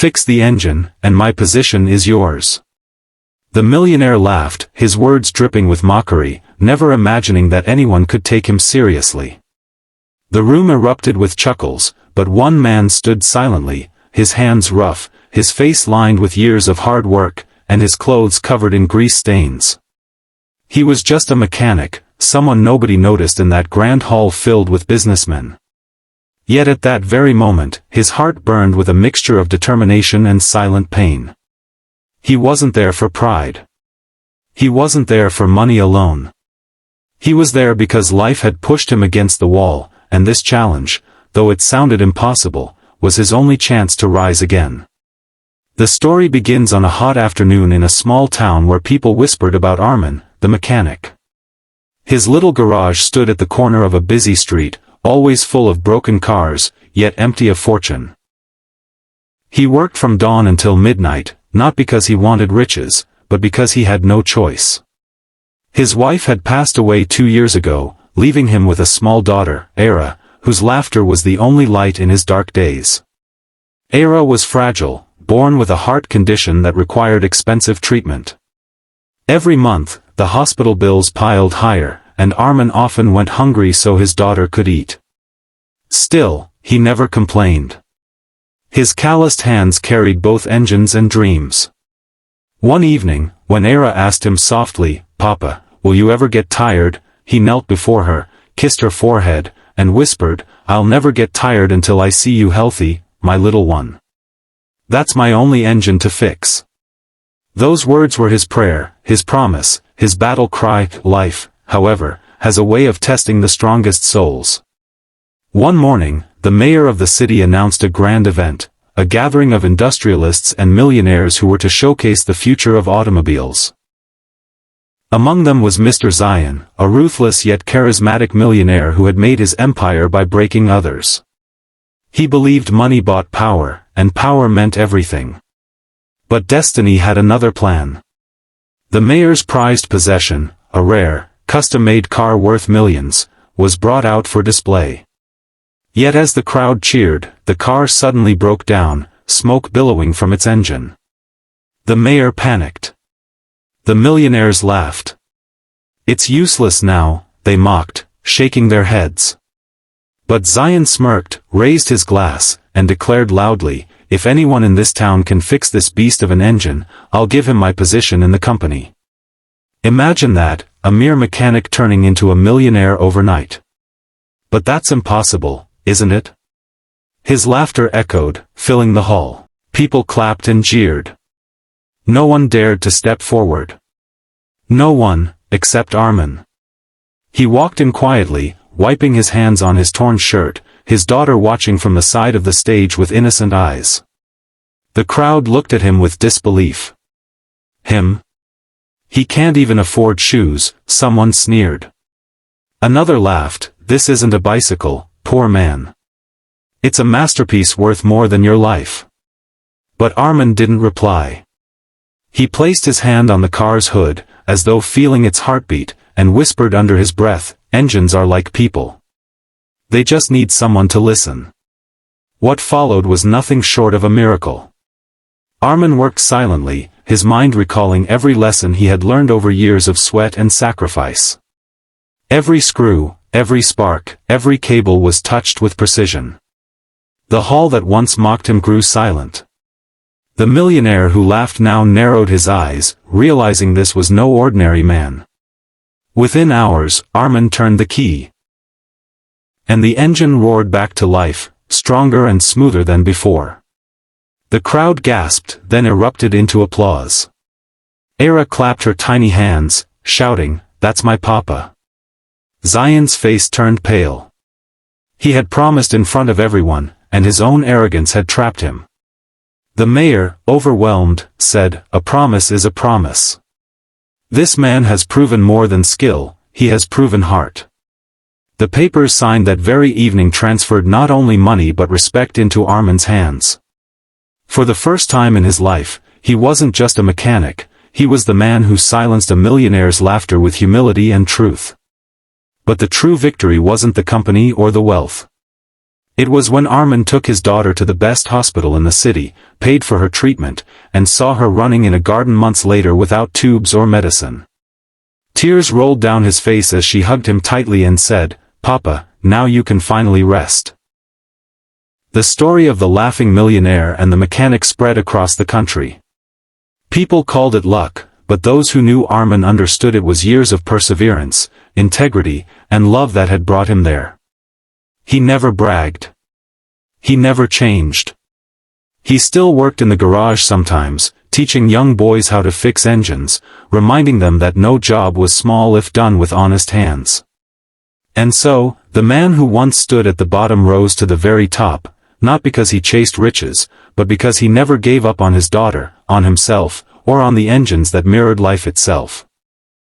Fix the engine, and my position is yours." The millionaire laughed, his words dripping with mockery, never imagining that anyone could take him seriously. The room erupted with chuckles, but one man stood silently, his hands rough, his face lined with years of hard work, and his clothes covered in grease stains. He was just a mechanic, someone nobody noticed in that grand hall filled with businessmen. Yet at that very moment, his heart burned with a mixture of determination and silent pain. He wasn't there for pride. He wasn't there for money alone. He was there because life had pushed him against the wall, and this challenge, though it sounded impossible, was his only chance to rise again. The story begins on a hot afternoon in a small town where people whispered about Armin, the mechanic. His little garage stood at the corner of a busy street, always full of broken cars, yet empty of fortune. He worked from dawn until midnight, not because he wanted riches, but because he had no choice. His wife had passed away 2 years ago, leaving him with a small daughter, Era, whose laughter was the only light in his dark days. Era was fragile, born with a heart condition that required expensive treatment. Every month, the hospital bills piled higher, and Armin often went hungry so his daughter could eat. Still, he never complained. His calloused hands carried both engines and dreams. One evening, when Era asked him softly, "Papa, will you ever get tired?" he knelt before her, kissed her forehead, and whispered, "I'll never get tired until I see you healthy, my little one. That's my only engine to fix." Those words were his prayer, his promise, his battle cry. Life, however, has a way of testing the strongest souls. One morning, the mayor of the city announced a grand event, a gathering of industrialists and millionaires who were to showcase the future of automobiles. Among them was Mr. Zion, a ruthless yet charismatic millionaire who had made his empire by breaking others. He believed money bought power, and power meant everything. But destiny had another plan. The mayor's prized possession, a rare, custom-made car worth millions, was brought out for display. Yet as the crowd cheered, the car suddenly broke down, smoke billowing from its engine. The mayor panicked. The millionaires laughed. "It's useless now," they mocked, shaking their heads. But Zion smirked, raised his glass, and declared loudly, "If anyone in this town can fix this beast of an engine, I'll give him my position in the company." Imagine that, a mere mechanic turning into a millionaire overnight. But that's impossible, isn't it? His laughter echoed, filling the hall. People clapped and jeered. No one dared to step forward. No one, except Armin. He walked in quietly, wiping his hands on his torn shirt, his daughter watching from the side of the stage with innocent eyes. The crowd looked at him with disbelief. Him? He can't even afford shoes, someone sneered. Another laughed, "This isn't a bicycle, poor man. It's a masterpiece worth more than your life." But Armin didn't reply. He placed his hand on the car's hood, as though feeling its heartbeat, and whispered under his breath, "Engines are like people. They just need someone to listen." What followed was nothing short of a miracle. Armin worked silently, his mind recalling every lesson he had learned over years of sweat and sacrifice. Every screw, every spark, every cable was touched with precision. The hall that once mocked him grew silent. The millionaire who laughed now narrowed his eyes, realizing this was no ordinary man. Within hours, Armin turned the key. And the engine roared back to life, stronger and smoother than before. The crowd gasped, then erupted into applause. Era clapped her tiny hands, shouting, "That's my papa." Zion's face turned pale. He had promised in front of everyone, and his own arrogance had trapped him. The mayor, overwhelmed, said, "A promise is a promise. This man has proven more than skill, he has proven heart." The papers signed that very evening transferred not only money but respect into Armin's hands. For the first time in his life, he wasn't just a mechanic, he was the man who silenced a millionaire's laughter with humility and truth. But the true victory wasn't the company or the wealth. It was when Armin took his daughter to the best hospital in the city, paid for her treatment, and saw her running in a garden months later without tubes or medicine. Tears rolled down his face as she hugged him tightly and said, "Papa, now you can finally rest." The story of the laughing millionaire and the mechanic spread across the country. People called it luck, but those who knew Armin understood it was years of perseverance, integrity, and love that had brought him there. He never bragged. He never changed. He still worked in the garage sometimes, teaching young boys how to fix engines, reminding them that no job was small if done with honest hands. And so, the man who once stood at the bottom rose to the very top, not because he chased riches, but because he never gave up on his daughter, on himself, or on the engines that mirrored life itself.